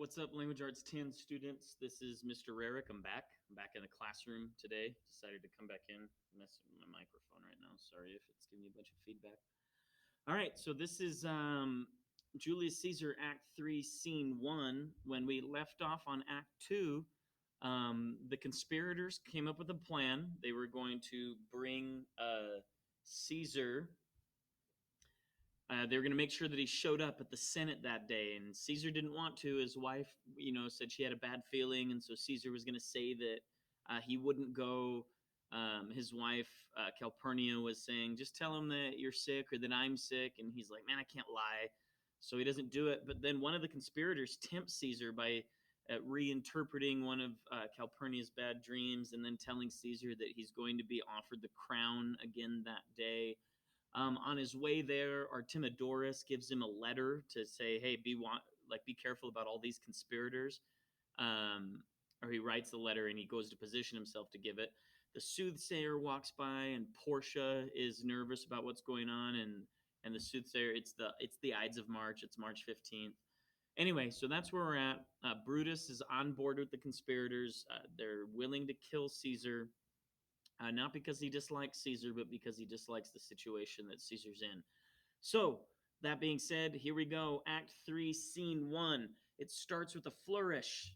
what's up, Language Arts 10 students? This is Mr. Rarick. I'm back. I'm back in the classroom today. Decided to come back in. I'm messing with my microphone right now. Sorry if it's giving you a bunch of feedback. All right, so this is Julius Caesar Act 3, Scene 1. When we left off on Act 2, the conspirators came up with a plan. They were going to bring Caesar. They were going to make sure that he showed up at the Senate that day, and Caesar didn't want to. His wife, said she had a bad feeling, and so Caesar was going to say that he wouldn't go. His wife, Calpurnia, was saying, just tell him that you're sick or that I'm sick, and he's like, man, I can't lie. So he doesn't do it. But then one of the conspirators tempts Caesar by reinterpreting one of Calpurnia's bad dreams and then telling Caesar that he's going to be offered the crown again that day. On his way there, Artemidorus gives him a letter to say, "Hey, be careful about all these conspirators." Or he writes the letter and he goes to position himself to give it. The soothsayer walks by, and Portia is nervous about what's going on. And the soothsayer, it's the Ides of March. It's March 15th. Anyway, so that's where we're at. Brutus is on board with the conspirators. They're willing to kill Caesar. Not because he dislikes Caesar, but because he dislikes the situation that Caesar's in. So, that being said, here we go. Act 3, Scene 1. It starts with a flourish.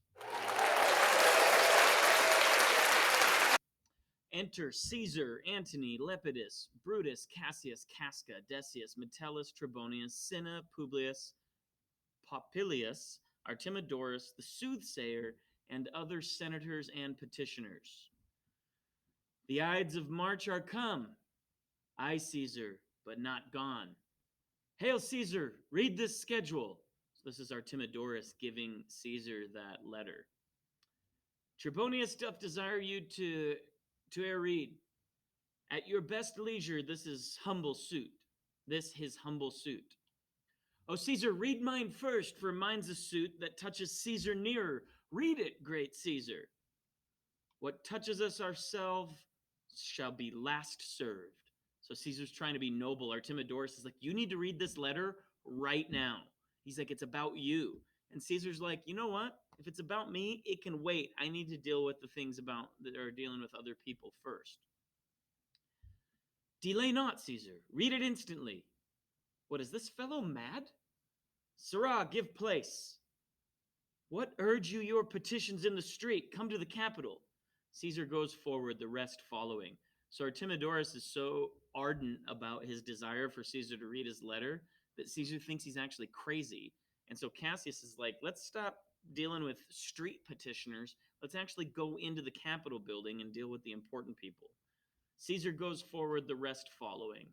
Enter Caesar, Antony, Lepidus, Brutus, Cassius, Casca, Decius, Metellus, Trebonius, Cinna, Publius, Popilius, Artemidorus, the soothsayer, and other senators and petitioners. The Ides of March are come. I, Caesar, but not gone. Hail, Caesar, read this schedule. So this is Artemidorus giving Caesar that letter. Trebonius doth desire you to read. At your best leisure, this his humble suit. O Caesar, read mine first, for mine's a suit that touches Caesar nearer. Read it, great Caesar. What touches us ourselves shall be last served. So Caesar's trying to be noble. Artemidorus is like, you need to read this letter right now. He's like, it's about you. And Caesar's like, you know what? If it's about me, it can wait. I need to deal with the things that are dealing with other people first. Delay not, Caesar. Read it instantly. What, is this fellow mad? Sirrah, give place. What urge you your petitions in the street? Come to the Capitol. Caesar goes forward, the rest following. So Artemidorus is so ardent about his desire for Caesar to read his letter that Caesar thinks he's actually crazy. And so Cassius is like, let's stop dealing with street petitioners. Let's actually go into the Capitol building and deal with the important people. Caesar goes forward, the rest following.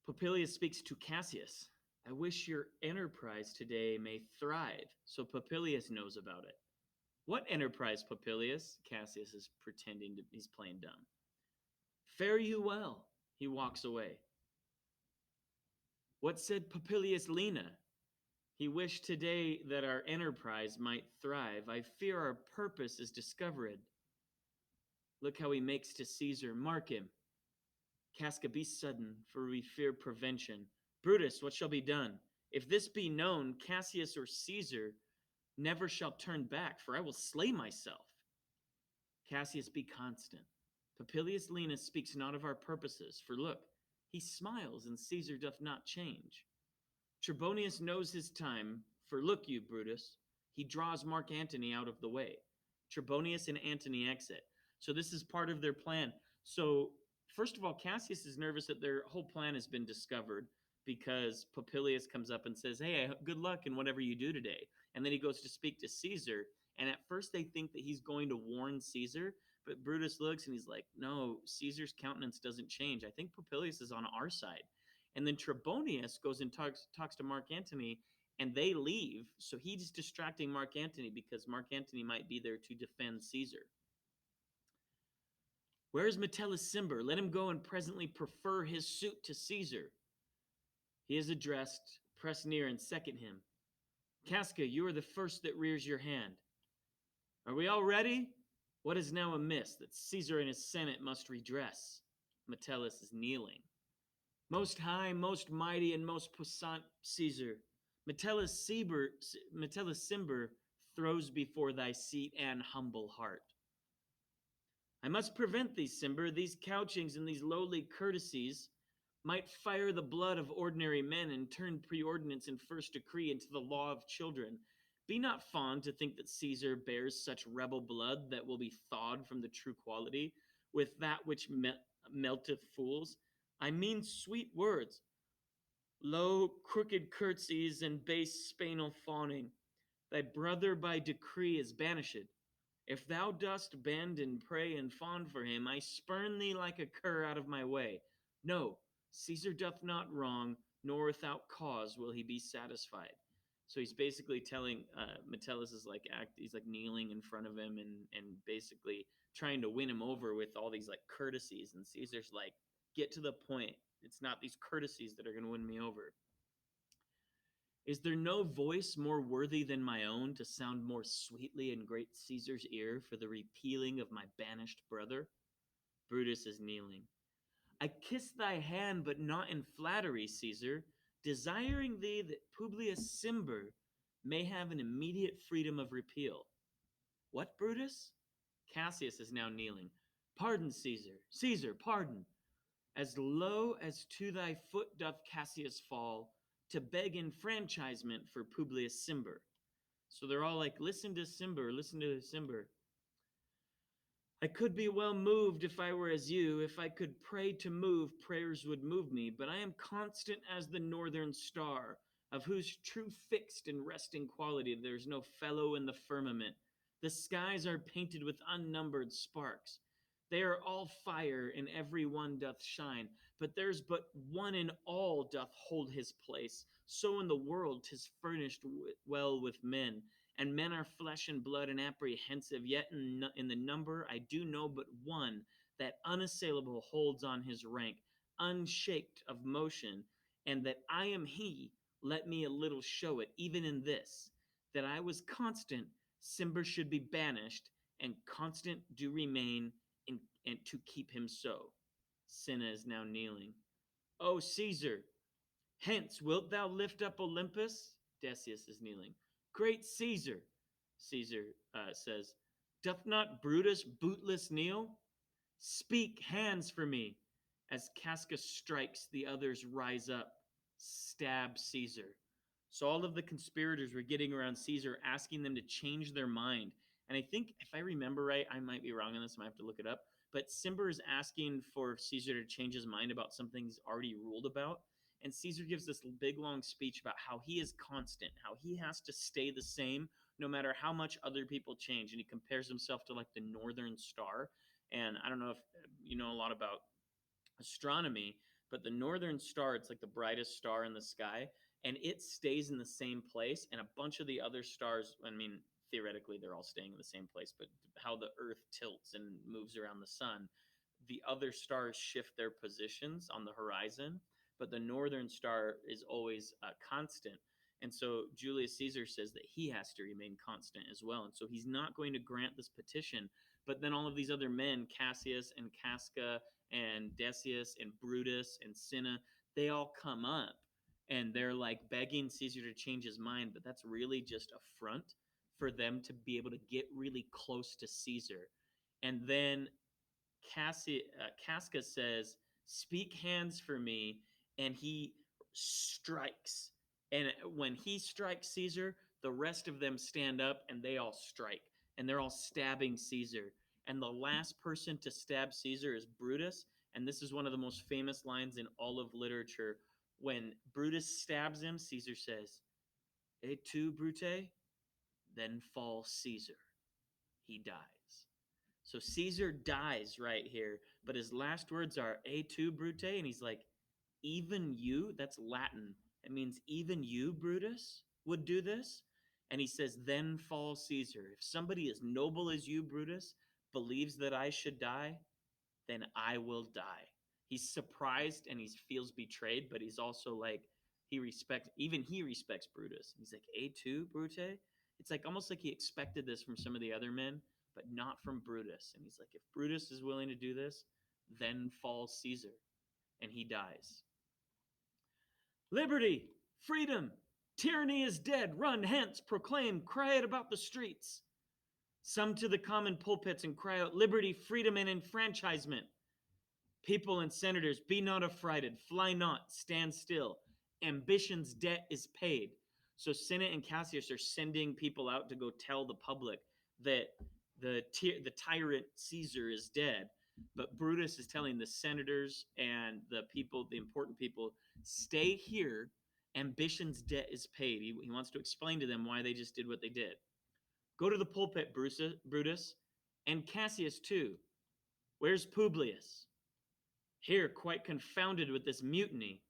Popilius speaks to Cassius. I wish your enterprise today may thrive. So Popilius knows about it. What enterprise, Popilius? Cassius is pretending he's playing dumb. Fare you well. He walks away. What said Popilius Lena? He wished today that our enterprise might thrive. I fear our purpose is discovered. Look how he makes to Caesar. Mark him. Casca, be sudden, for we fear prevention. Brutus, what shall be done? If this be known, Cassius or Caesar never shall turn back, for I will slay myself. Cassius, be constant. Popilius Lenus speaks not of our purposes, for look, he smiles, and Caesar doth not change. Trebonius knows his time, for look you, Brutus, he draws Mark Antony out of the way. Trebonius and Antony exit. So this is part of their plan. So first of all, Cassius is nervous that their whole plan has been discovered because Popilius comes up and says, hey, good luck in whatever you do today. And then he goes to speak to Caesar. And at first they think that he's going to warn Caesar, but Brutus looks and he's like, no, Caesar's countenance doesn't change. I think Popilius is on our side. And then Trebonius goes and talks to Mark Antony, and they leave. So he's distracting Mark Antony because Mark Antony might be there to defend Caesar. Where is Metellus Cimber? Let him go and presently prefer his suit to Caesar. He is addressed. Press near and second him. Casca, you are the first that rears your hand. Are we all ready? What is now amiss that Caesar and his senate must redress? Metellus is kneeling. Most high, most mighty, and most puissant Caesar, Metellus Cimber throws before thy seat an humble heart. I must prevent these, Cimber. These couchings and these lowly courtesies might fire the blood of ordinary men and turn preordinance and first decree into the law of children. Be not fond to think that Caesar bears such rebel blood that will be thawed from the true quality with that which melteth fools. I mean sweet words, low crooked curtsies and base spanal fawning. Thy brother by decree is banished. If thou dost bend and pray and fawn for him, I spurn thee like a cur out of my way. No, Caesar doth not wrong, nor without cause will he be satisfied. So he's basically telling Metellus is like he's like kneeling in front of him and basically trying to win him over with all these like courtesies. And Caesar's like, get to the point. It's not these courtesies that are going to win me over. Is there no voice more worthy than my own to sound more sweetly in great Caesar's ear for the repealing of my banished brother? Brutus is kneeling. I kiss thy hand, but not in flattery, Caesar, desiring thee that Publius Cimber may have an immediate freedom of repeal. What, Brutus? Cassius is now kneeling. Pardon, Caesar. Caesar, pardon. As low as to thy foot doth Cassius fall, to beg enfranchisement for Publius Cimber. So they're all like, listen to Cimber, listen to Cimber. I could be well moved if I were as you. If I could pray to move, prayers would move me. But I am constant as the northern star, of whose true fixed and resting quality there's no fellow in the firmament. The skies are painted with unnumbered sparks. They are all fire, and every one doth shine. But there's but one in all doth hold his place. So in the world 'tis furnished well with men, and men are flesh and blood and apprehensive. Yet in the number I do know but one that unassailable holds on his rank, unshaked of motion, and that I am he. Let me a little show it, even in this, that I was constant. Cimber should be banished, and constant do remain, and to keep him so. Cinna is now kneeling. O Caesar, hence wilt thou lift up Olympus? Decius is kneeling. Great Caesar, Caesar says, doth not Brutus bootless kneel? Speak, hands for me. As Casca strikes, the others rise up. Stab Caesar. So all of the conspirators were getting around Caesar, asking them to change their mind. And I think, if I remember right, I might be wrong on this, I might have to look it up, but Cimber is asking for Caesar to change his mind about something he's already ruled about. And Caesar gives this big, long speech about how he is constant, how he has to stay the same no matter how much other people change. And he compares himself to like the northern star. And I don't know if you know a lot about astronomy, but the northern star, it's like the brightest star in the sky, and it stays in the same place. And a bunch of the other stars, I mean, theoretically, they're all staying in the same place, but how the Earth tilts and moves around the sun, the other stars shift their positions on the horizon, but the northern star is always constant. And so Julius Caesar says that he has to remain constant as well. And so he's not going to grant this petition. But then all of these other men, Cassius and Casca and Decius and Brutus and Cinna, they all come up and they're like begging Caesar to change his mind. But that's really just a front for them to be able to get really close to Caesar. And then Casca says, speak hands for me, and he strikes. And when he strikes Caesar, the rest of them stand up and they all strike. And they're all stabbing Caesar. And the last person to stab Caesar is Brutus. And this is one of the most famous lines in all of literature. When Brutus stabs him, Caesar says, Et tu, Brute? Then falls Caesar. He dies. So Caesar dies right here, but his last words are "E tu, Brute," and he's like, "Even you." That's Latin. It means even you, Brutus, would do this. And he says, "Then fall Caesar." If somebody as noble as you, Brutus, believes that I should die, then I will die. He's surprised and he feels betrayed, but he's also like, he respects Brutus. He's like, "E tu, Brute?" It's like almost like he expected this from some of the other men, but not from Brutus. And he's like, if Brutus is willing to do this, then falls Caesar. And he dies. Liberty, freedom, Tyranny is dead. Run hence, proclaim, cry it about the streets. Some to the common pulpits and cry out liberty, freedom, and enfranchisement. People and senators, be not affrighted, fly not, stand still. Ambition's debt is paid. So Senate and Cassius are sending people out to go tell the public that the tyrant Caesar is dead. But Brutus is telling the senators and the people, the important people, stay here. Ambition's debt is paid. He wants to explain to them why they just did what they did. Go to the pulpit, Brutus, and Cassius too. Where's Publius? Here, quite confounded with this mutiny.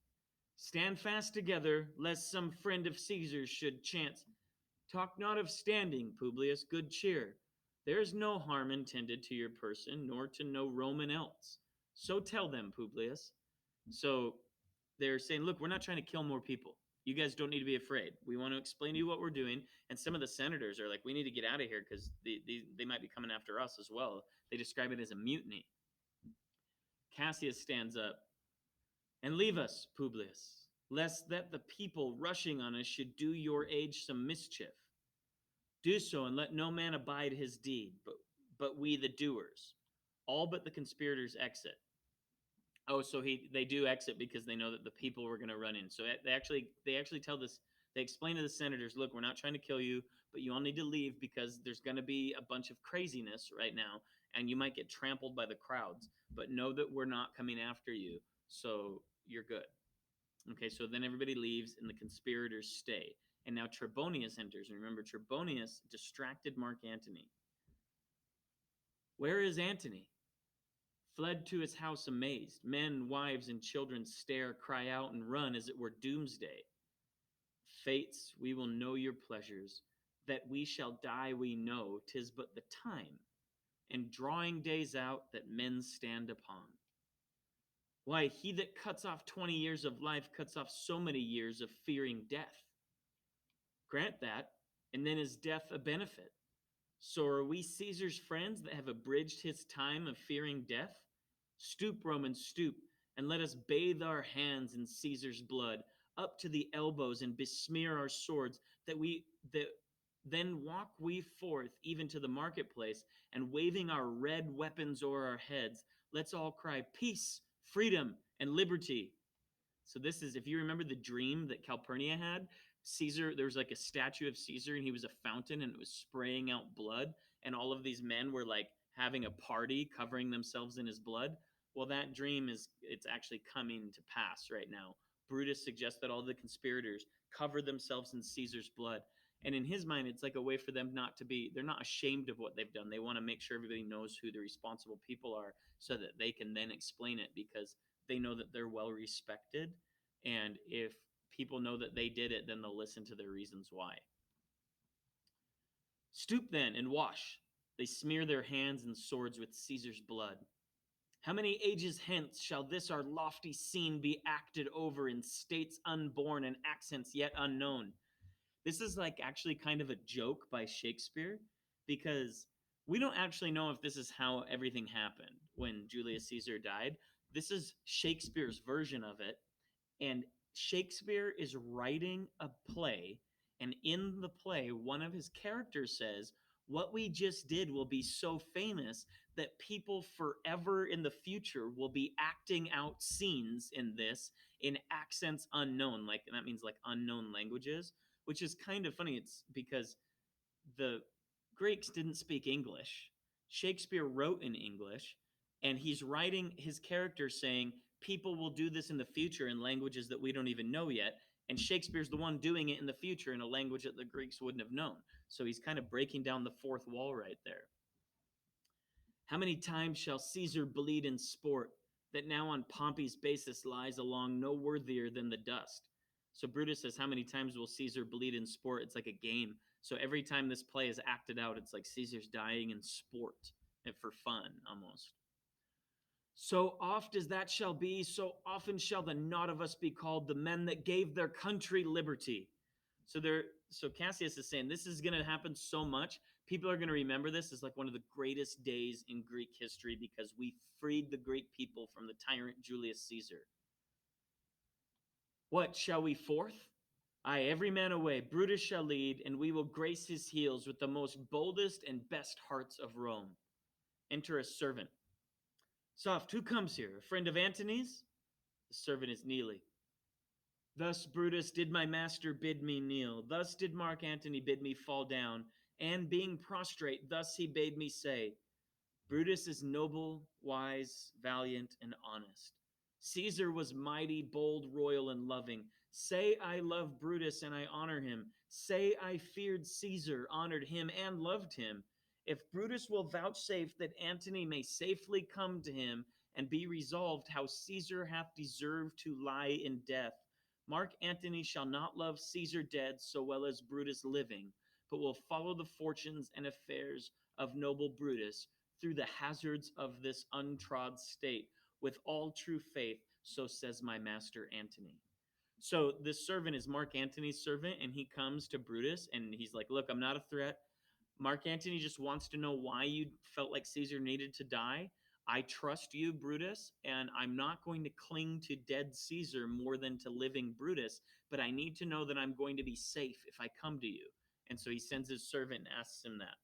Stand fast together, lest some friend of Caesar's should chance. Talk not of standing, Publius, good cheer. There is no harm intended to your person, nor to no Roman else. So tell them, Publius. So they're saying, look, we're not trying to kill more people. You guys don't need to be afraid. We want to explain to you what we're doing. And some of the senators are like, we need to get out of here because they might be coming after us as well. They describe it as a mutiny. Cassius stands up. And leave us, Publius, lest that the people rushing on us should do your age some mischief. Do so, and let no man abide his deed, but we the doers. All but the conspirators exit. Oh, so they do exit because they know that the people were going to run in. So they actually tell this. They explain to the senators, look, we're not trying to kill you, but you all need to leave because there's going to be a bunch of craziness right now, and you might get trampled by the crowds. But know that we're not coming after you, so you're good. Okay, so then everybody leaves, and the conspirators stay. And now Trebonius enters. And remember, Trebonius distracted Mark Antony. Where is Antony? Fled to his house amazed. Men, wives, and children stare, cry out, and run as it were doomsday. Fates, we will know your pleasures. That we shall die we know, 'tis but the time, and drawing days out that men stand upon. Why, he that cuts off 20 years of life cuts off so many years of fearing death. Grant that, and then is death a benefit? So are we Caesar's friends that have abridged his time of fearing death? Stoop, Romans, stoop, and let us bathe our hands in Caesar's blood, up to the elbows, and besmear our swords, that then walk we forth even to the marketplace, and waving our red weapons o'er our heads, let's all cry peace, freedom, and liberty. So this is, if you remember the dream that Calpurnia had, Caesar, there was like a statue of Caesar, and he was a fountain, and it was spraying out blood, and all of these men were like having a party covering themselves in his blood. Well, that dream it's actually coming to pass right now. Brutus suggests that all the conspirators cover themselves in Caesar's blood. And in his mind, it's like a way for them they're not ashamed of what they've done. They want to make sure everybody knows who the responsible people are so that they can then explain it, because they know that they're well respected. And if people know that they did it, then they'll listen to their reasons why. Stoop then and wash. They smear their hands and swords with Caesar's blood. How many ages hence shall this our lofty scene be acted over in states unborn and accents yet unknown? This is like actually kind of a joke by Shakespeare, because we don't actually know if this is how everything happened when Julius Caesar died. This is Shakespeare's version of it. And Shakespeare is writing a play, and in the play, one of his characters says, what we just did will be so famous that people forever in the future will be acting out scenes in this in accents unknown. Like, and that means like unknown languages, which is kind of funny. It's because the Greeks didn't speak English. Shakespeare wrote in English, and he's writing his character saying, people will do this in the future in languages that we don't even know yet. And Shakespeare's the one doing it in the future in a language that the Greeks wouldn't have known. So he's kind of breaking down the fourth wall right there. How many times shall Caesar bleed in sport, that now on Pompey's basis lies along no worthier than the dust? So Brutus says, how many times will Caesar bleed in sport? It's like a game. So every time this play is acted out, it's like Caesar's dying in sport and for fun almost. So oft as that shall be, so often shall the not of us be called the men that gave their country liberty. So Cassius is saying this is going to happen so much. People are going to remember this as like one of the greatest days in Greek history because we freed the Greek people from the tyrant Julius Caesar. What, shall we forth? Aye, every man away, Brutus shall lead, and we will grace his heels with the most boldest and best hearts of Rome. Enter a servant. Soft, who comes here? A friend of Antony's? The servant is Neely. Thus, Brutus, did my master bid me kneel. Thus did Mark Antony bid me fall down. And being prostrate, thus he bade me say, Brutus is noble, wise, valiant, and honest. Caesar was mighty, bold, royal, and loving. Say I love Brutus and I honor him. Say I feared Caesar, honored him, and loved him. If Brutus will vouchsafe that Antony may safely come to him and be resolved how Caesar hath deserved to lie in death, Mark Antony shall not love Caesar dead so well as Brutus living, but will follow the fortunes and affairs of noble Brutus through the hazards of this untrod state with all true faith, so says my master Antony. So this servant is Mark Antony's servant, and he comes to Brutus and he's like, look, I'm not a threat. Mark Antony just wants to know why you felt like Caesar needed to die. I trust you, Brutus, and I'm not going to cling to dead Caesar more than to living Brutus, but I need to know that I'm going to be safe if I come to you. And so he sends his servant and asks him that.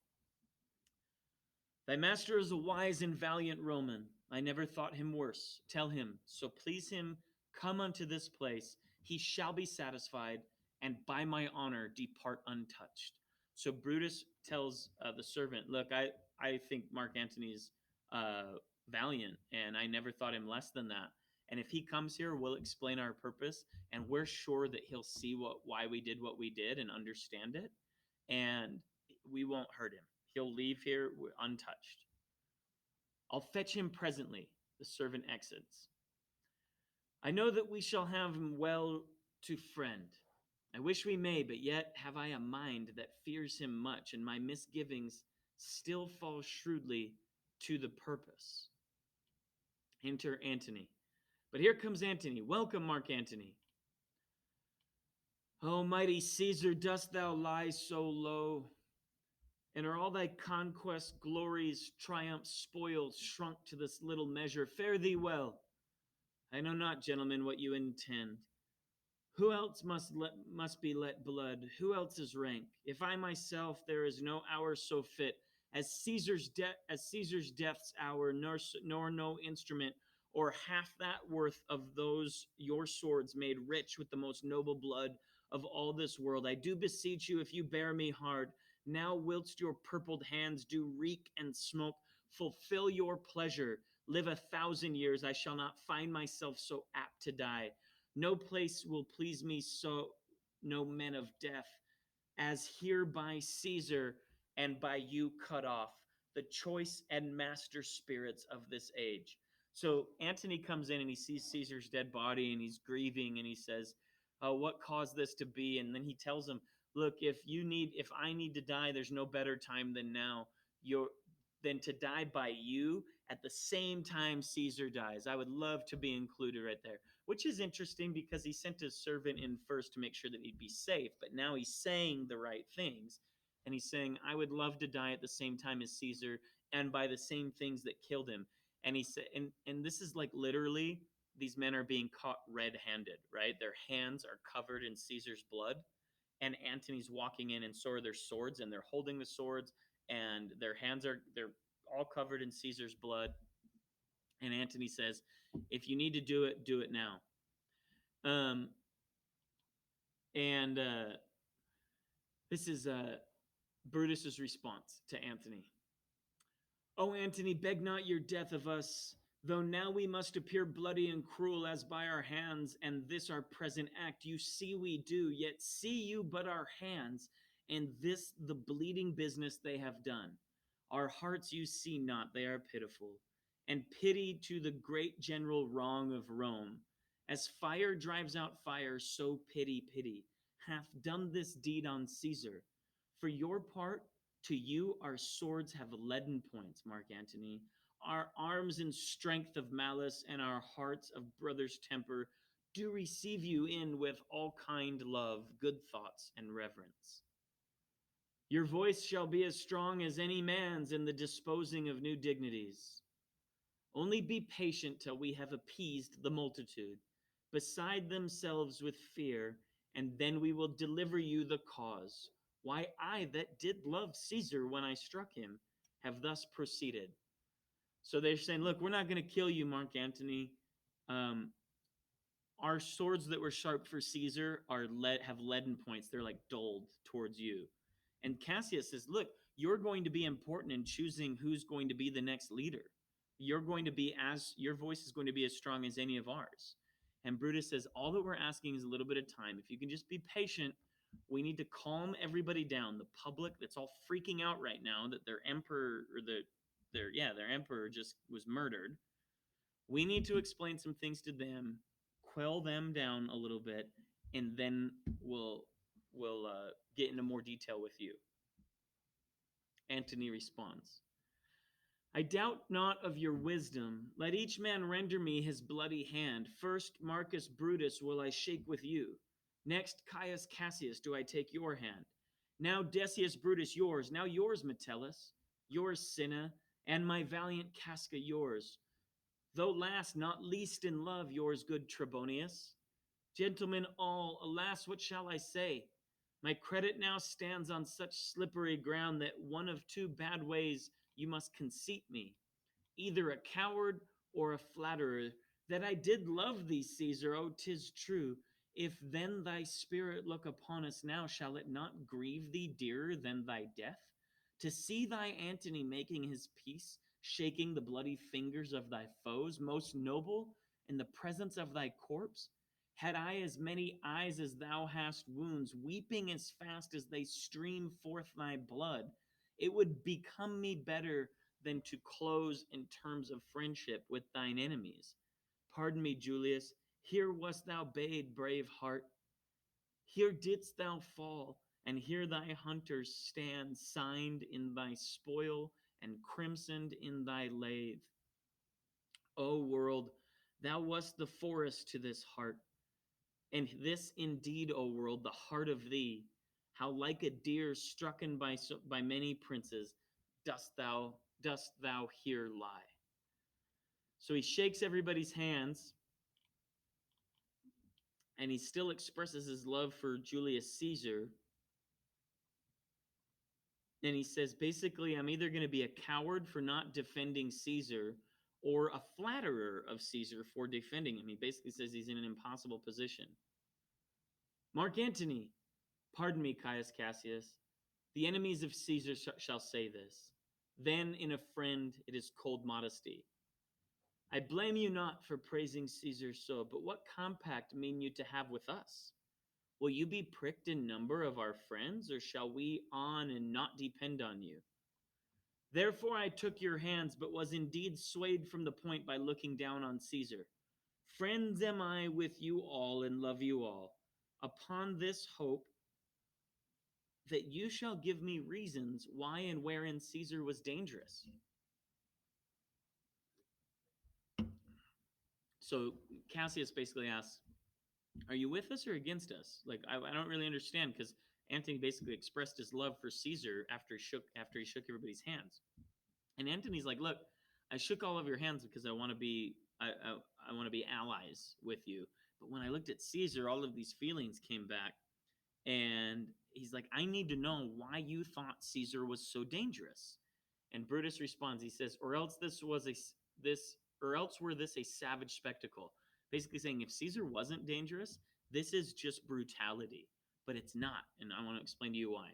Thy master is a wise and valiant Roman. I never thought him worse. Tell him, so please him, come unto this place. He shall be satisfied, and by my honor depart untouched. So Brutus tells the servant, look, I think Mark Antony is valiant, and I never thought him less than that. And if he comes here, we'll explain our purpose, and we're sure that he'll see why we did what we did and understand it, and we won't hurt him. He'll leave here untouched. I'll fetch him presently. The servant exits. I know that we shall have him well to friend. I wish we may, but yet have I a mind that fears him much, and my misgivings still fall shrewdly to the purpose. Enter Antony. But here comes Antony. Welcome, Mark Antony. O mighty Caesar, dost thou lie so low? And are all thy conquests, glories, triumphs, spoils shrunk to this little measure? Fare thee well. I know not, gentlemen, what you intend. Who else must be let blood? Who else is rank? If I myself, there is no hour so fit as Caesar's death's hour, nor no instrument or half that worth of those your swords made rich with the most noble blood of all this world. I do beseech you, if you bear me hard, now whilst your purpled hands do reek and smoke, fulfill your pleasure, live 1,000 years, I shall not find myself so apt to die. No place will please me so, no men of death, as here by Caesar and by you cut off, the choice and master spirits of this age. So Antony comes in and he sees Caesar's dead body and he's grieving and he says, what caused this to be? And then he tells him, look, if I need to die, there's no better time than now. Than to die by you at the same time Caesar dies. I would love to be included right there, which is interesting because he sent his servant in first to make sure that he'd be safe, but now he's saying the right things. And he's saying, I would love to die at the same time as Caesar and by the same things that killed him. And he said, and this is like literally these men are being caught red-handed, right? Their hands are covered in Caesar's blood. And Antony's walking in, and so are their swords, and they're holding the swords, and they're all covered in Caesar's blood. And Antony says, if you need to do it now. This is Brutus's response to Antony. O Antony, beg not your death of us, though now we must appear bloody and cruel as by our hands, and this our present act you see we do, yet see you but our hands, and this the bleeding business they have done. Our hearts you see not, they are pitiful, and pity to the great general wrong of Rome. As fire drives out fire, so pity hath done this deed on Caesar. For your part, to you our swords have leaden points, Mark Antony, our arms in strength of malice, and our hearts of brother's temper do receive you in with all kind love, good thoughts, and reverence. Your voice shall be as strong as any man's in the disposing of new dignities. Only be patient till we have appeased the multitude, beside themselves with fear, and then we will deliver you the cause. Why I that did love Caesar when I struck him have thus proceeded. So they're saying, look, we're not going to kill you, Mark Antony. Um, our swords that were sharp for Caesar have leaden points. They're like dulled towards you. And Cassius says, look, you're going to be important in choosing who's going to be the next leader. Your voice is going to be as strong as any of ours. And Brutus says, all that we're asking is a little bit of time. If you can just be patient, we need to calm everybody down. The public that's all freaking out right now that their emperor or their emperor just was murdered. We need to explain some things to them, quell them down a little bit, and then we'll get into more detail with you. Antony responds, I doubt not of your wisdom. Let each man render me his bloody hand. First, Marcus Brutus will I shake with you. Next, Caius Cassius do I take your hand. Now Decius Brutus yours. Now yours, Metellus. Yours, Cinna. And my valiant Casca yours. Though last, not least in love, yours, good Trebonius. Gentlemen all, alas, what shall I say? My credit now stands on such slippery ground that one of two bad ways you must conceit me, either a coward or a flatterer. That I did love thee, Caesar, oh, 'tis true. If then thy spirit look upon us now, shall it not grieve thee dearer than thy death? To see thy Antony making his peace, shaking the bloody fingers of thy foes, most noble, in the presence of thy corpse? Had I as many eyes as thou hast wounds, weeping as fast as they stream forth thy blood, it would become me better than to close in terms of friendship with thine enemies. Pardon me, Julius, here wast thou bade, brave heart. Here didst thou fall, and here thy hunters stand, signed in thy spoil and crimsoned in thy lathe. O world, thou wast the forest to this heart, and this indeed, O world, the heart of thee. How like a deer strucken by many princes dost thou here lie. So he shakes everybody's hands, and he still expresses his love for Julius Caesar. And he says, basically, I'm either going to be a coward for not defending Caesar or a flatterer of Caesar for defending him. He basically says he's in an impossible position. Mark Antony, pardon me, Caius Cassius. The enemies of Caesar shall say this. Then in a friend it is cold modesty. I blame you not for praising Caesar so, but what compact mean you to have with us? Will you be pricked in number of our friends, or shall we on and not depend on you? Therefore I took your hands, but was indeed swayed from the point by looking down on Caesar. Friends am I with you all, and love you all. Upon this hope that you shall give me reasons why and wherein Caesar was dangerous. So Cassius basically asks, are you with us or against us? Like, I don't really understand, because Antony basically expressed his love for Caesar after he shook everybody's hands. And Antony's like, look, I shook all of your hands because I want to be I want to be allies with you. But when I looked at Caesar, all of these feelings came back. And he's like, I need to know why you thought Caesar was so dangerous. And Brutus responds, he says, or else were this a savage spectacle. Basically saying, if Caesar wasn't dangerous, this is just brutality. But it's not, and I want to explain to you why.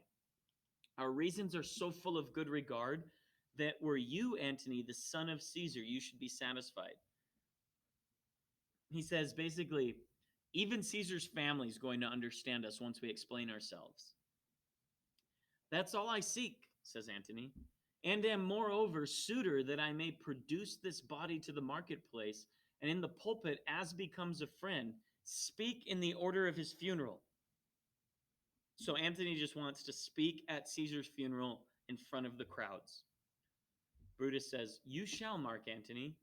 Our reasons are so full of good regard that were you, Antony, the son of Caesar, you should be satisfied. He says, basically, even Caesar's family is going to understand us once we explain ourselves. That's all I seek, says Antony, and am moreover suitor that I may produce this body to the marketplace, and in the pulpit, as becomes a friend, speak in the order of his funeral. So Antony just wants to speak at Caesar's funeral in front of the crowds. Brutus says, you shall, Mark Antony.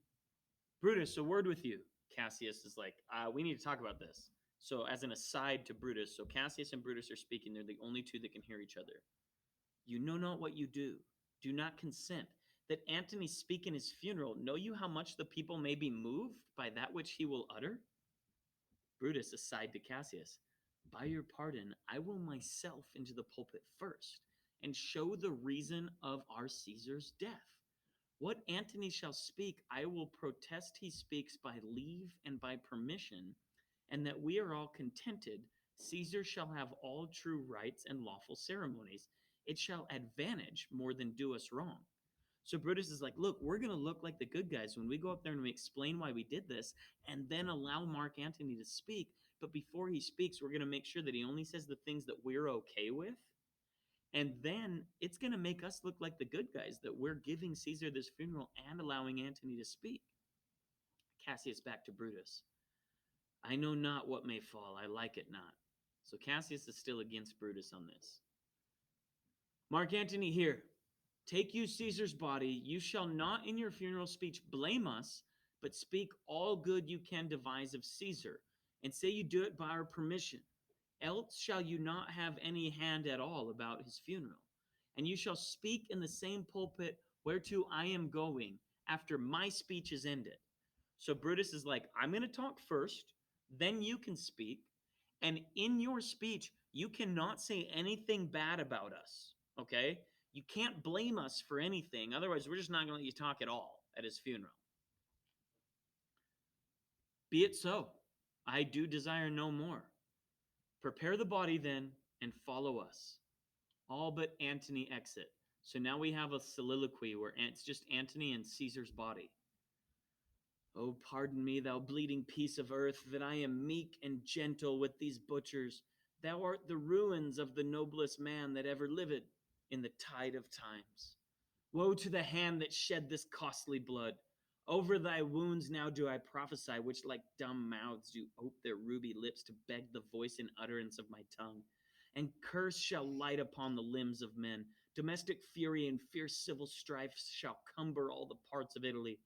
Brutus, a word with you. Cassius is like, we need to talk about this. So as an aside to Brutus, so Cassius and Brutus are speaking. They're the only two that can hear each other. You know not what you do. Do not consent that Antony speak in his funeral. Know you how much the people may be moved by that which he will utter? Brutus aside to Cassius. by your pardon, I will myself into the pulpit first, and show the reason of our Caesar's death. What Antony shall speak, I will protest he speaks by leave and by permission, and that we are all contented. Caesar shall have all true rights and lawful ceremonies. It shall advantage more than do us wrong. So Brutus is like, look, we're going to look like the good guys when we go up there and we explain why we did this, and then allow Mark Antony to speak. But before he speaks, we're going to make sure that he only says the things that we're okay with. And then it's going to make us look like the good guys, that we're giving Caesar this funeral and allowing Antony to speak. Cassius back to Brutus. I know not what may fall. I like it not. So Cassius is still against Brutus on this. Mark Antony, here. Take you Caesar's body. You shall not in your funeral speech blame us, but speak all good you can devise of Caesar, and say you do it by our permission. Else shall you not have any hand at all about his funeral. And you shall speak in the same pulpit whereto I am going after my speech is ended. So Brutus is like, I'm going to talk first, then you can speak. And in your speech, you cannot say anything bad about us, okay? You can't blame us for anything. Otherwise, we're just not going to let you talk at all at his funeral. Be it so. I do desire no more. Prepare the body then and follow us. All but Antony exit. So now we have a soliloquy where it's just Antony and Caesar's body. Oh, pardon me, thou bleeding piece of earth, that I am meek and gentle with these butchers. Thou art the ruins of the noblest man that ever lived in the tide of times. Woe to the hand that shed this costly blood. Over thy wounds now do I prophesy, which like dumb mouths do ope their ruby lips to beg the voice and utterance of my tongue. And curse shall light upon the limbs of men. Domestic fury and fierce civil strife shall cumber all the parts of Italy.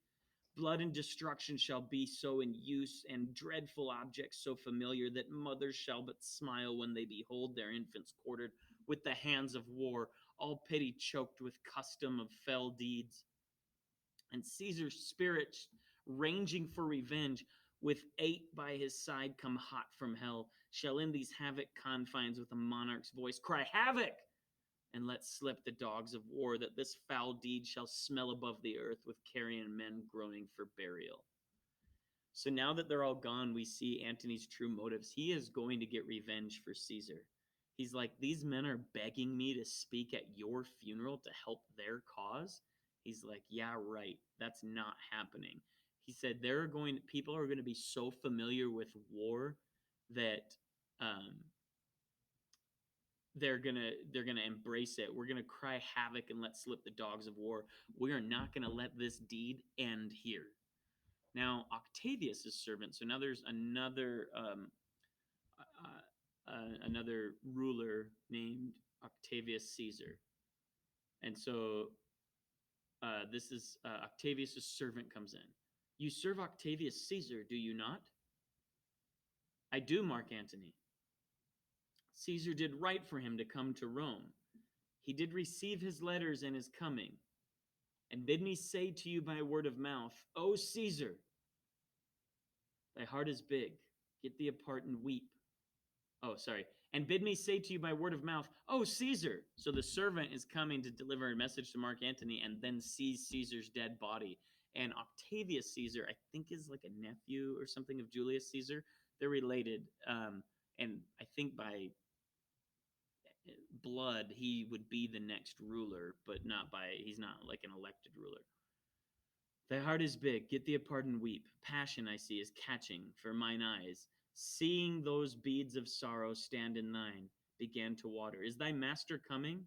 Blood and destruction shall be so in use, and dreadful objects so familiar, that mothers shall but smile when they behold their infants quartered with the hands of war, all pity choked with custom of fell deeds. And Caesar's spirit, ranging for revenge, with 8 by his side come hot from hell, shall in these havoc confines with a monarch's voice cry, Havoc! And let slip the dogs of war, that this foul deed shall smell above the earth with carrion men groaning for burial. So now that they're all gone, we see Antony's true motives. He is going to get revenge for Caesar. He's like, these men are begging me to speak at your funeral to help their cause. He's like, yeah, right. That's not happening. He said people are going to be so familiar with war that they're gonna embrace it. We're gonna cry havoc and let slip the dogs of war. We are not gonna let this deed end here. Now Octavius' servant. So now there's another ruler named Octavius Caesar, and so this is Octavius' servant comes in. You serve Octavius Caesar, do you not? I do, Mark Antony. Caesar did right for him to come to Rome. He did receive his letters and is coming, and bid me say to you by word of mouth, O Caesar, thy heart is big, get thee apart and weep. And bid me say to you by word of mouth, O Caesar. So the servant is coming to deliver a message to Mark Antony and then sees Caesar's dead body. And Octavius Caesar, I think, is like a nephew or something of Julius Caesar. They're related. And I think by blood, he would be the next ruler, but he's not like an elected ruler. Thy heart is big, get thee apart and weep. Passion, I see, is catching for mine eyes. Seeing those beads of sorrow stand in thine, began to water. Is thy master coming?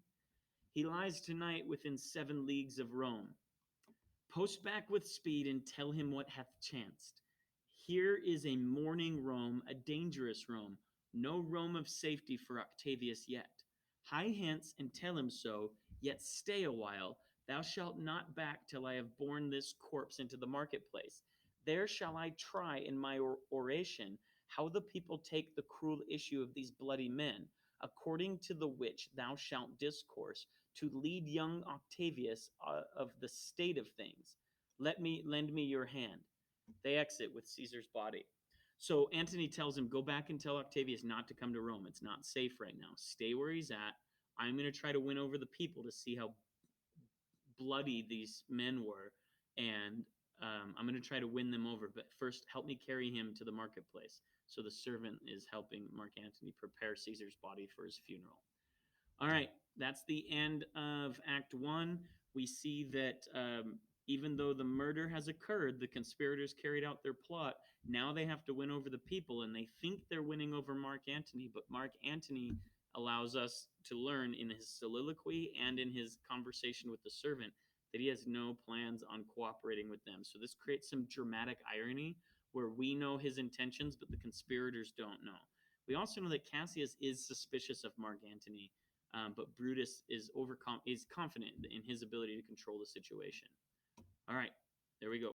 He lies tonight within 7 leagues of Rome. Post back with speed and tell him what hath chanced. Here is a mourning Rome, a dangerous Rome, no Rome of safety for Octavius yet. Hie hence and tell him so, yet stay a while. Thou shalt not back till I have borne this corpse into the marketplace. There shall I try in my oration how the people take the cruel issue of these bloody men, according to the which thou shalt discourse, to lead young Octavius of the state of things. Lend me your hand. They exit with Caesar's body. So Antony tells him, go back and tell Octavius not to come to Rome. It's not safe right now. Stay where he's at. I'm going to try to win over the people to see how bloody these men were, and I'm going to try to win them over. But first, help me carry him to the marketplace. So the servant is helping Mark Antony prepare Caesar's body for his funeral. All right, that's the end of Act 1. We see that even though the murder has occurred, the conspirators carried out their plot. Now they have to win over the people, and they think they're winning over Mark Antony, but Mark Antony allows us to learn in his soliloquy and in his conversation with the servant that he has no plans on cooperating with them. So this creates some dramatic irony where we know his intentions, but the conspirators don't know. We also know that Cassius is suspicious of Mark Antony, but Brutus is confident in his ability to control the situation. All right, there we go.